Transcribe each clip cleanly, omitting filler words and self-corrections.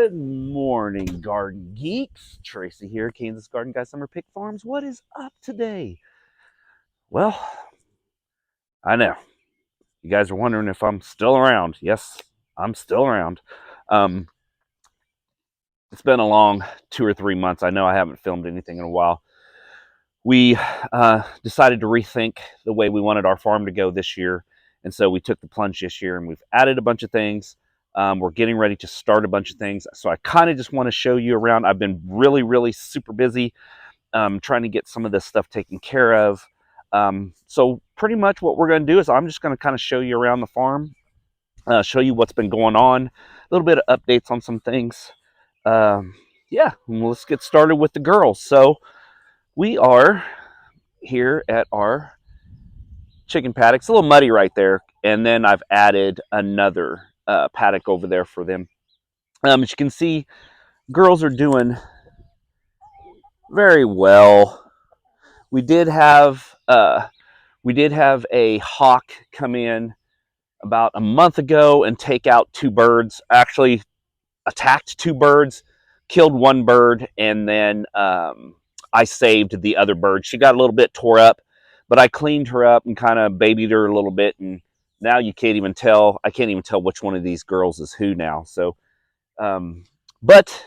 Good morning, garden geeks. Tracy here, Kansas Garden Guy Summer Pick Farms. What is up today? Well, I know you guys are wondering if I'm still around. Yes, I'm still around. Um, it's been a long 2 or 3 months. I know I haven't filmed anything in a while. We decided to rethink the way we wanted our farm to go this year, and so we took the plunge this year, and we've added a bunch of things. We're getting ready to start a bunch of things, so I kind of just want to show you around. I've been really super busy trying to get some of this stuff taken care of. So pretty much what we're going to do is I'm just going to kind of show you around the farm, show you what's been going on, a little bit of updates on some things. Yeah, let's get started with the girls. So we are here at our chicken paddock. It's a little muddy right there, and then I've added another paddock over there for them. As you can see, girls are doing very well. We did have a hawk come in about a month ago and take out 2 birds. Actually, attacked 2 birds, killed 1 bird, and then I saved the other bird. She got a little bit tore up, but I cleaned her up and kind of babied her a little bit, and now you can't even tell. I can't even tell which one of these girls is who now. So, but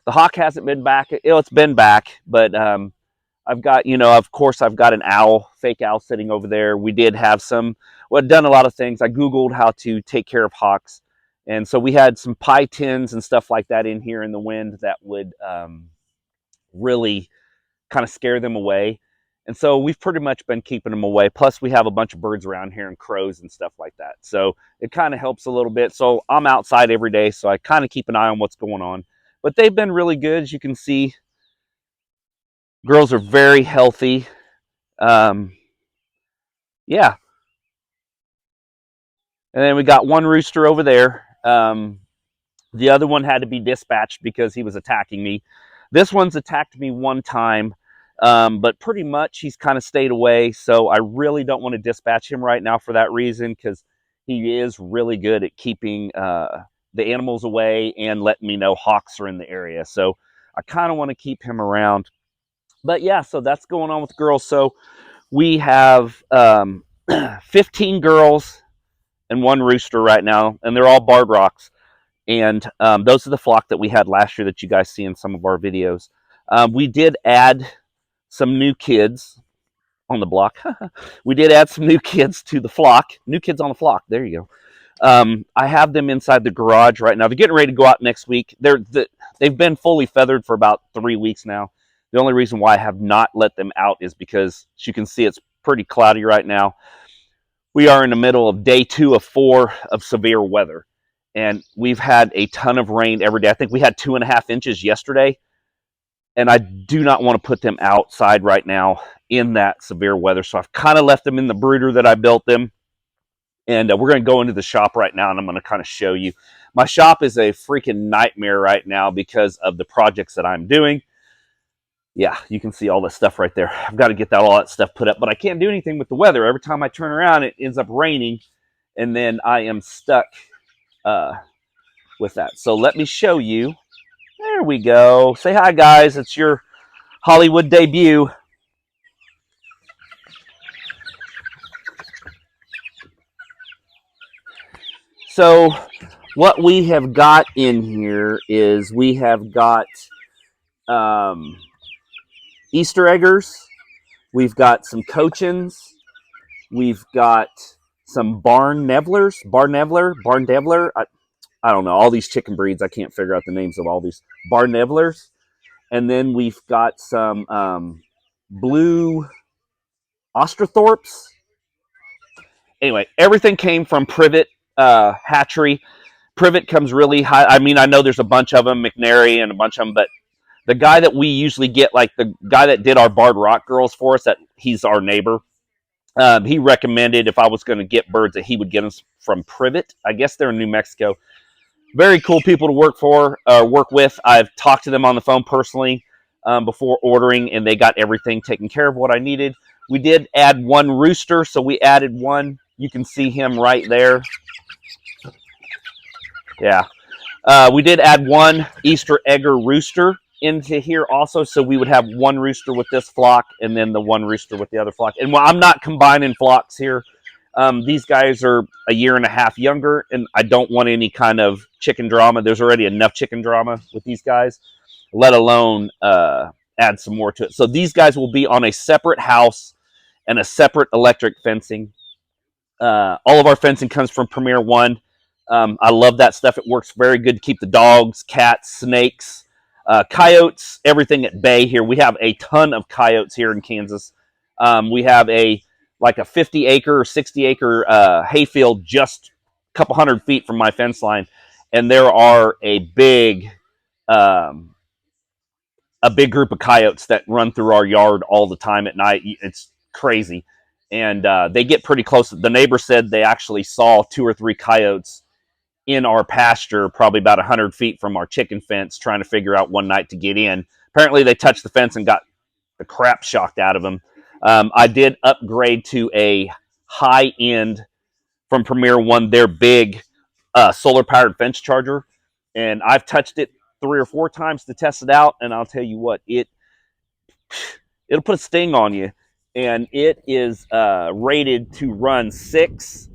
the hawk hasn't been back. It's been back, but I've got, of course, I've got an owl, fake owl sitting over there. We did have I've done a lot of things. I Googled how to take care of hawks. And so we had some pie tins and stuff like that in here in the wind that would really kind of scare them away. And so we've pretty much been keeping them away. Plus we have a bunch of birds around here and crows and stuff like that. So it kind of helps a little bit. So I'm outside every day, so I kind of keep an eye on what's going on. But they've been really good, as you can see. Girls are very healthy. Yeah. And then we got one rooster over there. The other one had to be dispatched because he was attacking me. This one's attacked me one time, but pretty much he's kind of stayed away. So I really don't want to dispatch him right now for that reason, because he is really good at keeping the animals away and letting me know hawks are in the area. So I kind of want to keep him around. But yeah, so that's going on with girls. So we have 15 girls and 1 rooster right now, and they're all barred rocks. And those are the flock that we had last year that you guys see in some of our videos. We did add some new kids on the block. We did add some new kids to the flock. New kids on the flock. There you go. I have them inside the garage right now. They're getting ready to go out next week. They've been fully feathered for about 3 weeks now. The only reason why I have not let them out is because, as you can see, it's pretty cloudy right now. We are in the middle of day 2 of 4 of severe weather. And we've had a ton of rain every day. I think we had 2.5 inches yesterday. And I do not want to put them outside right now in that severe weather. So I've kind of left them in the brooder that I built them. And we're going to go into the shop right now, and I'm going to kind of show you. My shop is a freaking nightmare right now because of the projects that I'm doing. Yeah, you can see all this stuff right there. I've got to get all that stuff put up, but I can't do anything with the weather. Every time I turn around, it ends up raining, and then I am stuck with that. So let me show you. There we go. Say hi, guys. It's your Hollywood debut. So what we have got in here is we have got Easter eggers. We've got some Cochins. We've got some Barn Nevlers. I don't know, all these chicken breeds. I can't figure out the names of all these. Barn Nevlers. And then we've got some blue Austrethorpes. Anyway, everything came from Privet Hatchery. Privet comes really high. I mean, I know there's a bunch of them, McNary and a bunch of them, but the guy that we usually get, like the guy that did our Barred Rock girls for us, that he's our neighbor, he recommended if I was going to get birds that he would get them from Privet. I guess they're in New Mexico. Very cool people to work with. I've talked to them on the phone personally before ordering, and they got everything taken care of what I needed. We did add 1 rooster, so we added 1. You can see him right there. Yeah. We did add one Easter egger rooster into here also, so we would have one rooster with this flock and then the one rooster with the other flock. And while I'm not combining flocks here, these guys are a year and a half younger, and I don't want any kind of chicken drama. There's already enough chicken drama with these guys, let alone add some more to it. So these guys will be on a separate house and a separate electric fencing. All of our fencing comes from Premier One. I love that stuff. It works very good to keep the dogs, cats, snakes, coyotes, everything at bay here. We have a ton of coyotes here in Kansas. We have a 50 acre or 60 acre hayfield just a couple 100 feet from my fence line, and there are a big group of coyotes that run through our yard all the time at night. It's crazy, and they get pretty close. The neighbor said they actually saw 2 or 3 coyotes in our pasture, probably about 100 feet from our chicken fence, trying to figure out one night to get in. Apparently, they touched the fence and got the crap shocked out of them. I did upgrade to a high end from Premier One, their big solar powered fence charger, and I've touched it 3 or 4 times to test it out, and I'll tell you what, it'll put a sting on you. And it is rated to run 6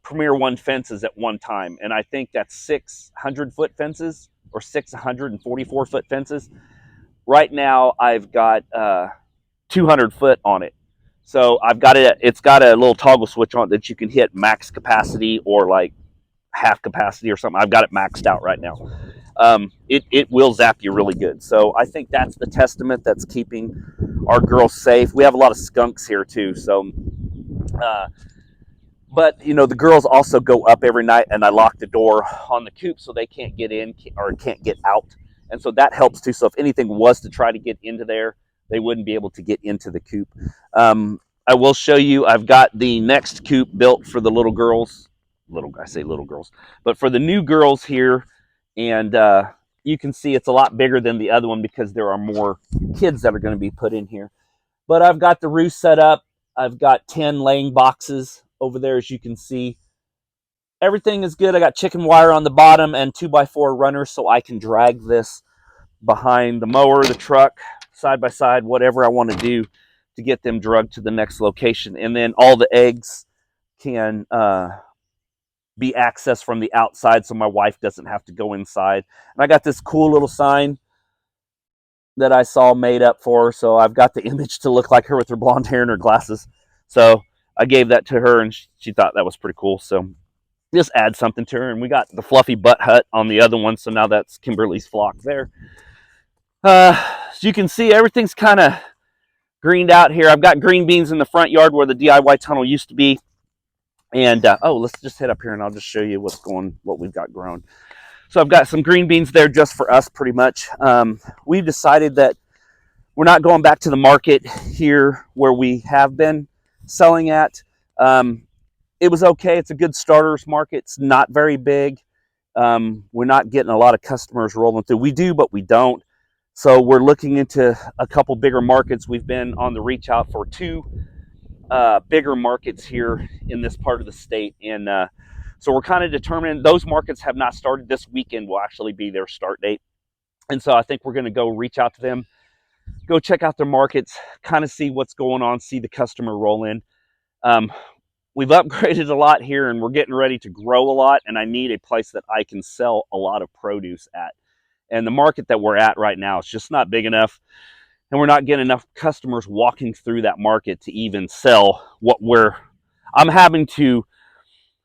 Premier One fences at one time, and I think that's 600-foot fences or 644-foot fences. Right now, I've got 200-foot on it, so I've got it. It's got a little toggle switch on it that you can hit max capacity or like half capacity or something. I've got it maxed out right now. It will zap you really good. So I think that's the testament that's keeping our girls safe. We have a lot of skunks here too, so. But the girls also go up every night, and I lock the door on the coop so they can't get in or can't get out, and so that helps too. So if anything was to try to get into there, they wouldn't be able to get into the coop. I will show you. I've got the next coop built for the little girls. I say little girls, but for the new girls here, and you can see it's a lot bigger than the other one because there are more kids that are going to be put in here. But I've got the roost set up. I've got 10 laying boxes over there, as you can see. Everything is good. I got chicken wire on the bottom and 2x4 runners so I can drag this behind the mower, the truck, side by side, whatever I want to do to get them drugged to the next location. And then all the eggs can be accessed from the outside so my wife doesn't have to go inside. And I got this cool little sign that I saw made up for her, so I've got the image to look like her with her blonde hair and her glasses. So I gave that to her, and she thought that was pretty cool. So just add something to her. And we got the fluffy butt hut on the other one, so now that's Kimberly's flock there. So you can see everything's kind of greened out here. I've got green beans in the front yard where the DIY tunnel used to be. And let's just head up here, and I'll just show you what we've got grown. So I've got some green beans there just for us, pretty much. We've decided that we're not going back to the market here where we have been selling at. It was okay. It's a good starters market. It's not very big. We're not getting a lot of customers rolling through. We do, but we don't. So we're looking into a couple bigger markets. We've been on the reach out for 2 bigger markets here in this part of the state. And so we're kind of determining. Those markets have not started. This weekend will actually be their start date. And so I think we're going to go reach out to them, go check out their markets, kind of see what's going on, see the customer roll in. We've upgraded a lot here, and we're getting ready to grow a lot, and I need a place that I can sell a lot of produce at. And the market that we're at right now is just not big enough, and we're not getting enough customers walking through that market to even sell what I'm having to,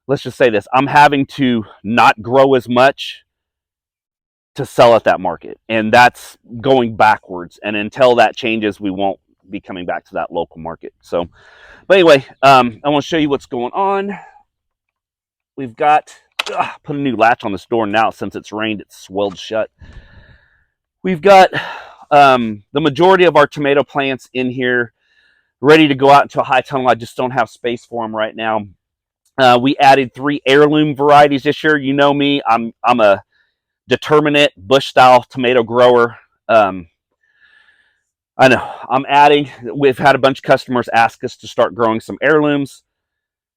let's just say this, I'm having to not grow as much to sell at that market, and that's going backwards. And until that changes, we won't be coming back to that local market. So, but anyway, I want to show you what's going on. We've got put a new latch on this door now. Since it's rained, it's swelled shut. We've got the majority of our tomato plants in here ready to go out into a high tunnel. I just don't have space for them right now. We added 3 heirloom varieties this year. You know me, I'm a determinate bush style tomato grower. I know we've had a bunch of customers ask us to start growing some heirlooms.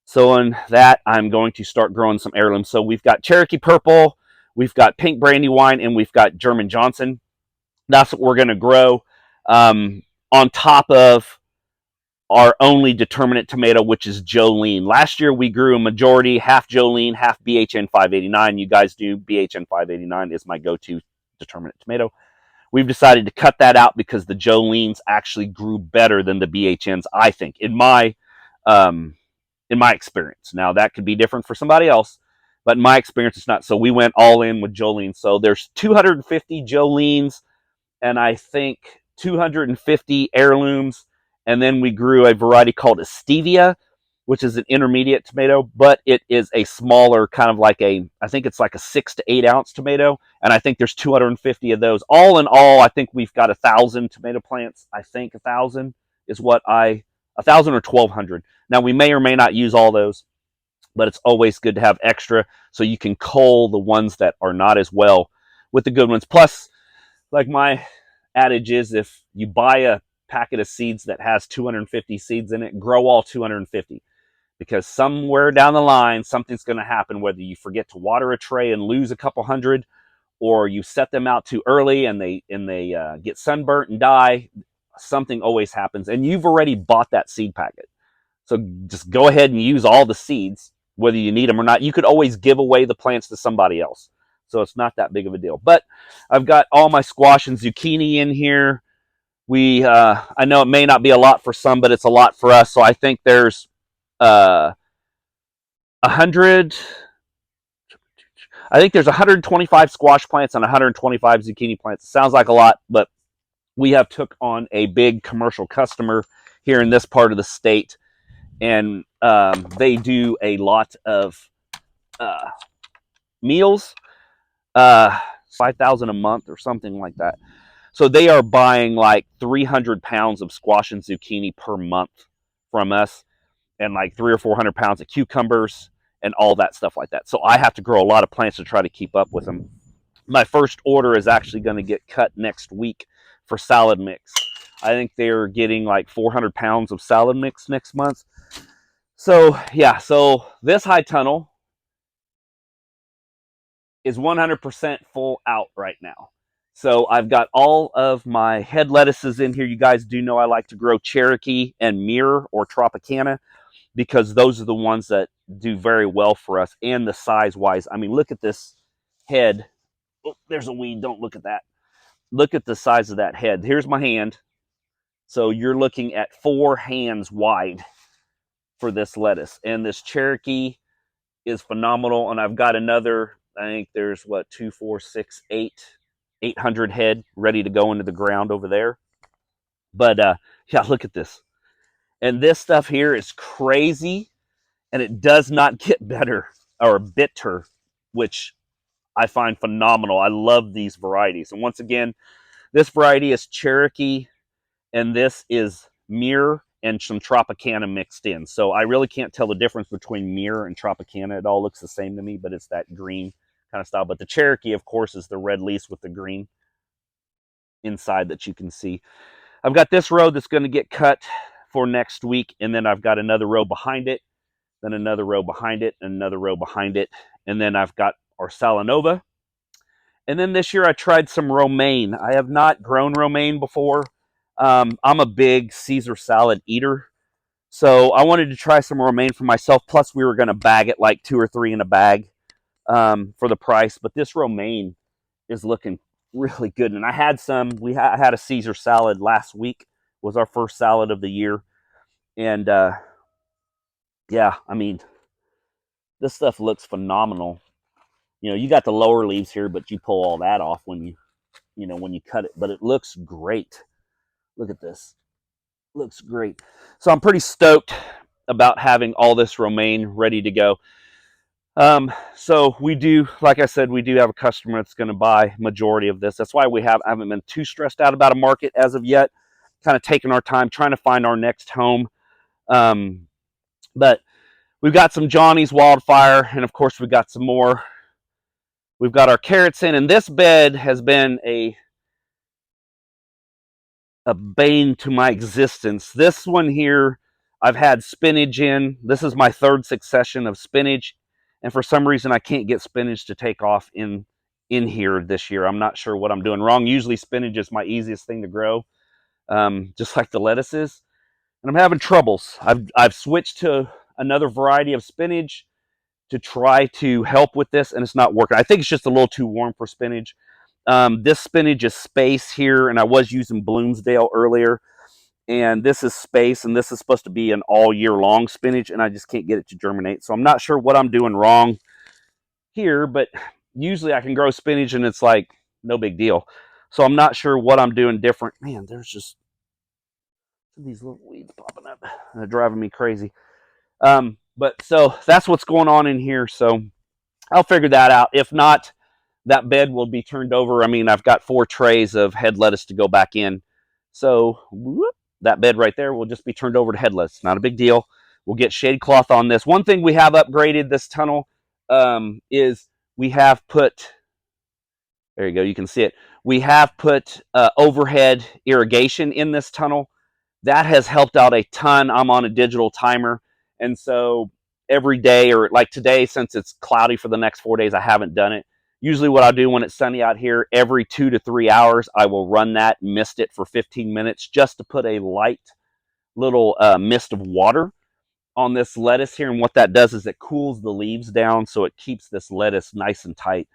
So in that, I'm going to start growing some heirlooms. So we've got Cherokee Purple, we've got Pink Brandywine, and we've got German Johnson. That's what we're going to grow on top of our only determinate tomato, which is Jolene. Last year we grew a majority, half Jolene, half BHN 589. You guys do BHN 589 is my go-to determinate tomato. We've decided to cut that out because the Jolenes actually grew better than the BHNs, I think, um, in my experience. Now that could be different for somebody else, but in my experience, it's not. So we went all in with Jolene. So there's 250 Jolenes and I think 250 heirlooms. And then we grew a variety called a stevia, which is an intermediate tomato, but it is a smaller kind of like I think it's like a 6 to 8 ounce tomato. And I think there's 250 of those. All in all, I think we've got 1,000 tomato plants. I think 1,000 is 1,000 or 1,200. Now we may or may not use all those, but it's always good to have extra so you can cull the ones that are not as well with the good ones. Plus, like my adage is, if you buy a packet of seeds that has 250 seeds in it, grow all 250, because somewhere down the line something's going to happen, whether you forget to water a tray and lose a couple hundred, or you set them out too early and they get sunburnt and die. Something always happens, and you've already bought that seed packet, so just go ahead and use all the seeds whether you need them or not. You could always give away the plants to somebody else, so it's not that big of a deal. But I've got all my squash and zucchini in here. I know it may not be a lot for some, but it's a lot for us. So I think there's 100. I think there's 125 squash plants and 125 zucchini plants. It sounds like a lot, but we have took on a big commercial customer here in this part of the state, and they do a lot of meals, 5,000 a month or something like that. So they are buying like 300 pounds of squash and zucchini per month from us, and like 300 or 400 pounds of cucumbers and all that stuff like that. So I have to grow a lot of plants to try to keep up with them. My first order is actually going to get cut next week for salad mix. I think they're getting like 400 pounds of salad mix next month. So yeah, so this high tunnel is 100% full out right now. So I've got all of my head lettuces in here. You guys do know I like to grow Cherokee and Mirror or Tropicana, because those are the ones that do very well for us, and the size wise. I mean, look at this head. Oh, there's a weed. Don't look at that. Look at the size of that head. Here's my hand. So you're looking at 4 hands wide for this lettuce. And this Cherokee is phenomenal. And I've got another, I think there's 2, 4, 6, 800 head ready to go into the ground over there. But yeah, look at this. And this stuff here is crazy, and it does not get better or bitter, which I find phenomenal. I love these varieties. And once again, this variety is Cherokee, and this is Mirror and some Tropicana mixed in. So I really can't tell the difference between Mirror and Tropicana. It all looks the same to me, but it's that green kind of style. But the Cherokee, of course, is the red leaf with the green inside that you can see. I've got this row that's going to get cut for next week, and then I've got another row behind it, then another row behind it, and another row behind it. And then I've got our Salanova. And then this year I tried some romaine. I have not grown romaine before. I'm a big Caesar salad eater, so I wanted to try some romaine for myself. Plus, we were going to bag it like 2 or 3 in a bag for the price. But this romaine is looking really good. And I had some. I had a Caesar salad last week. Was our first salad of the year. And yeah, I mean, this stuff looks phenomenal. You got the lower leaves here, but you pull all that off when you cut it. But it looks great. Look at this. Looks great. So I'm pretty stoked about having all this romaine ready to go. So we do, like I said, we do have a customer that's going to buy majority of this. That's why I haven't been too stressed out about a market as of yet. Kind of taking our time, trying to find our next home. But we've got some Johnny's Wildfire, and of course we've got some more. We've got our carrots in, and this bed has been a bane to my existence. This one here, I've had spinach in. This is my third succession of spinach, and for some reason I can't get spinach to take off in here this year. I'm not sure what I'm doing wrong. Usually spinach is my easiest thing to grow, just like the lettuces, and I'm having troubles. I've switched to another variety of spinach to try to help with this, and it's not working. I think it's just a little too warm for spinach. This spinach is Space here, and I was using Bloomsdale earlier, and this is Space, and this is supposed to be an all year long spinach, and I just can't get it to germinate. So I'm not sure what I'm doing wrong here, but usually I can grow spinach and it's like no big deal. So I'm not sure what I'm doing different. Man, there's just these little weeds popping up. They're driving me crazy. But so that's what's going on in here. So I'll figure that out. If not, that bed will be turned over. I mean, I've got 4 trays of head lettuce to go back in. So whoop, that bed right there will just be turned over to head lettuce. Not a big deal. We'll get shade cloth on this. One thing we have upgraded this tunnel is we have put, there you go, you can see it. We have put overhead irrigation in this tunnel. That has helped out a ton. I'm on a digital timer. And so every day, or like today, since it's cloudy for the next 4 days, I haven't done it. Usually what I'll do when it's sunny out here, every 2 to 3 hours, I will run that, mist it for 15 minutes just to put a light little mist of water on this lettuce here. And what that does is it cools the leaves down, so it keeps this lettuce nice and tight.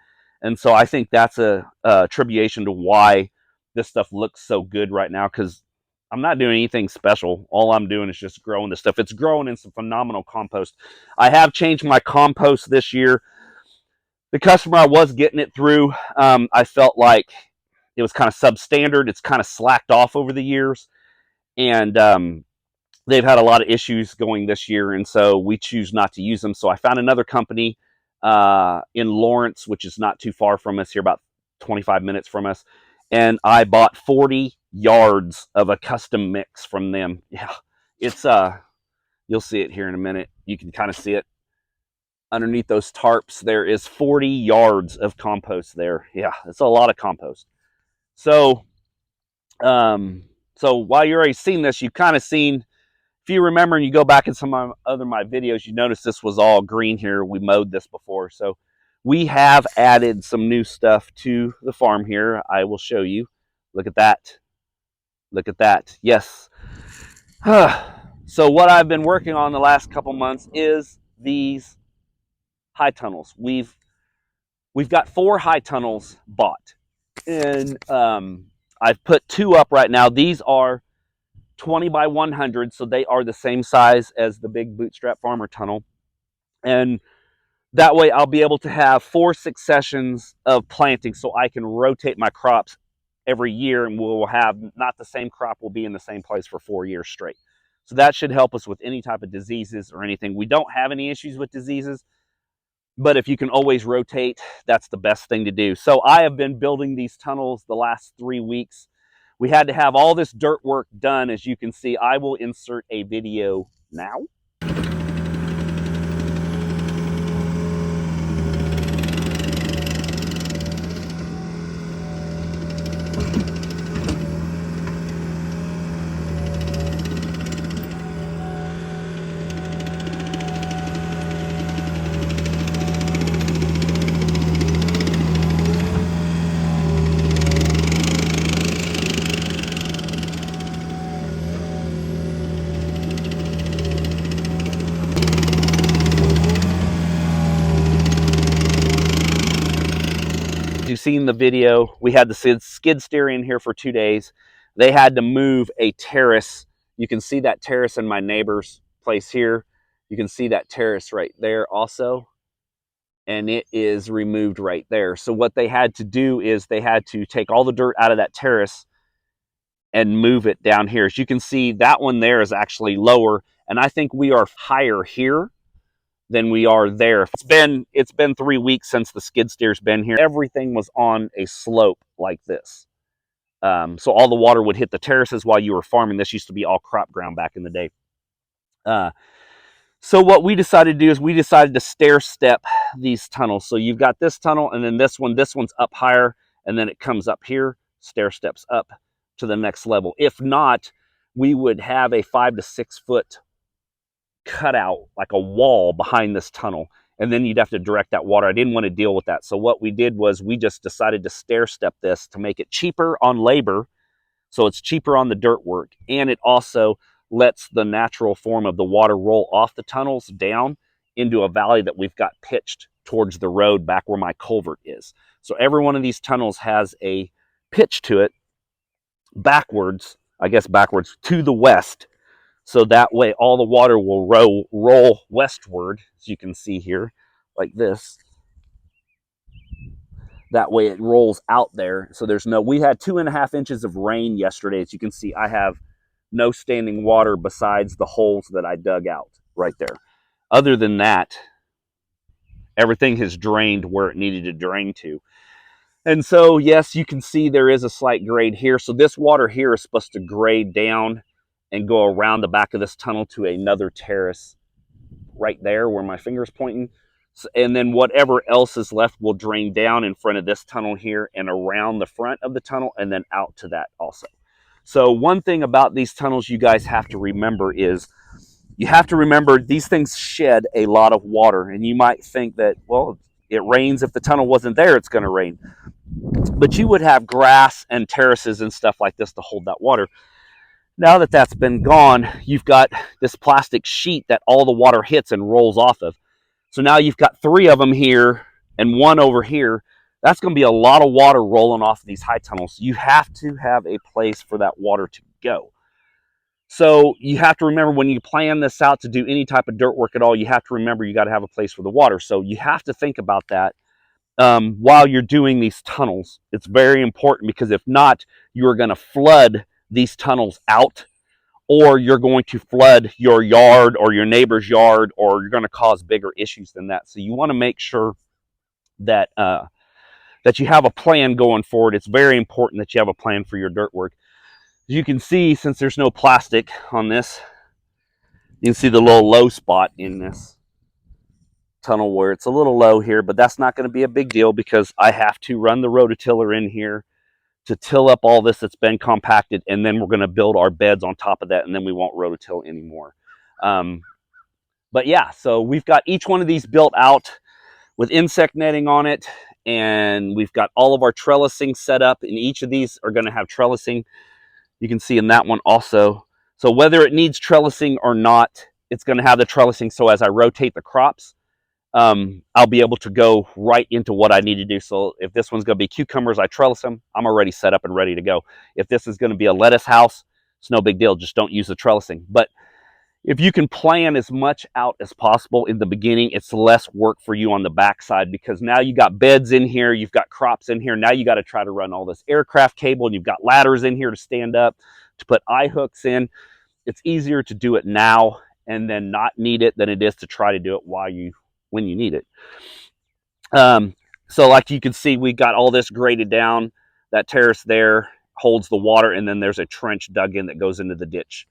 And so I think that's a attribution to why this stuff looks so good right now, because I'm not doing anything special. All I'm doing is just growing this stuff. It's growing in some phenomenal compost. I have changed my compost this year. The customer I was getting it through, I felt like it was kind of substandard. It's kind of slacked off over the years. And they've had a lot of issues going this year, and so we choose not to use them. So I found another company in Lawrence, which is not too far from us here, about 25 minutes from us, and I bought 40 yards of a custom mix from them. Yeah, it's you'll see it here in a minute. You can kind of see it underneath those tarps. There is 40 yards of compost there. Yeah, it's a lot of compost. So so while you're already seeing this, you've kind of seen, if you remember and you go back in some of my videos, you notice this was all green here. We mowed this before. So we have added some new stuff to the farm here. I will show you. Look at that. Look at that. Yes. So what I've been working on the last couple months is these high tunnels. We've got 4 high tunnels bought. And I've put 2 up right now. These are 20 by 100, so they are the same size as the big Bootstrap Farmer tunnel. And that way I'll be able to have 4 successions of planting, so I can rotate my crops every year, and we'll have not the same crop will be in the same place for 4 years straight. So that should help us with any type of diseases or anything. We don't have any issues with diseases, but if you can always rotate, that's the best thing to do. So I have been building these tunnels the last 3 weeks. We had to have all this dirt work done. As you can see, I will insert a video now. You've seen the video. We had the skid steer in here for 2 days. They had to move a terrace. You can see that terrace in my neighbor's place here. You can see that terrace right there also. And it is removed right there. So what they had to do is they had to take all the dirt out of that terrace and move it down here. As you can see, that one there is actually lower. And I think we are higher here than we are there. It's been 3 weeks since the skid steer's been here. Everything was on a slope like this. So all the water would hit the terraces while you were farming. This used to be all crop ground back in the day. So what we decided to do is we decided to stair step these tunnels. So you've got this tunnel and then this one's up higher, and then it comes up here, stair steps up to the next level. If not, we would have a 5 to 6 foot cutout, like a wall behind this tunnel. And then you'd have to direct that water. I didn't want to deal with that. So what we did was we just decided to stair step this to make it cheaper on labor. So it's cheaper on the dirt work. And it also lets the natural form of the water roll off the tunnels down into a valley that we've got pitched towards the road back where my culvert is. So every one of these tunnels has a pitch to it backwards, I guess backwards to the west. So that way all the water will roll westward, as you can see here, like this. That way it rolls out there. So there's no, we had 2.5 inches of rain yesterday. As you can see, I have no standing water besides the holes that I dug out right there. Other than that, everything has drained where it needed to drain to. And so, yes, you can see there is a slight grade here. So this water here is supposed to grade down and go around the back of this tunnel to another terrace right there where my finger is pointing. And then whatever else is left will drain down in front of this tunnel here and around the front of the tunnel and then out to that also. So one thing about these tunnels you guys have to remember is you have to remember these things shed a lot of water. And you might think that, well, it rains. If the tunnel wasn't there, it's going to rain. But you would have grass and terraces and stuff like this to hold that water. Now that that's been gone, you've got this plastic sheet that all the water hits and rolls off of. So now you've got 3 of them here and 1 over here. That's going to be a lot of water rolling off of these high tunnels. You have to have a place for that water to go. So you have to remember when you plan this out to do any type of dirt work at all, you have to remember you got to have a place for the water. So you have to think about that while you're doing these tunnels. It's very important because if not, you're going to flood these tunnels out, or you're going to flood your yard or your neighbor's yard, or you're going to cause bigger issues than that. So you want to make sure that that you have a plan going forward. It's very important that you have a plan for your dirt work. As you can see, since there's no plastic on this, you can see the little low spot in this tunnel where it's a little low here, but that's not going to be a big deal because I have to run the rototiller in here to till up all this that's been compacted, and then we're going to build our beds on top of that, and then we won't rototill anymore. But yeah, so we've got each one of these built out with insect netting on it, and we've got all of our trellising set up, and each of these are going to have trellising. You can see in that one also. So whether it needs trellising or not, it's going to have the trellising, so as I rotate the crops, I'll be able to go right into what I need to do. So if this one's going to be cucumbers, I trellis them. I'm already set up and ready to go. If this is going to be a lettuce house, it's no big deal. Just don't use the trellising. But if you can plan as much out as possible in the beginning, it's less work for you on the backside, because now you got beds in here, you've got crops in here. Now you got to try to run all this aircraft cable, and you've got ladders in here to stand up, to put eye hooks in. It's easier to do it now and then not need it than it is to try to do it when you need it. So like you can see, we got all this graded down. That terrace there holds the water, and then there's a trench dug in that goes into the ditch.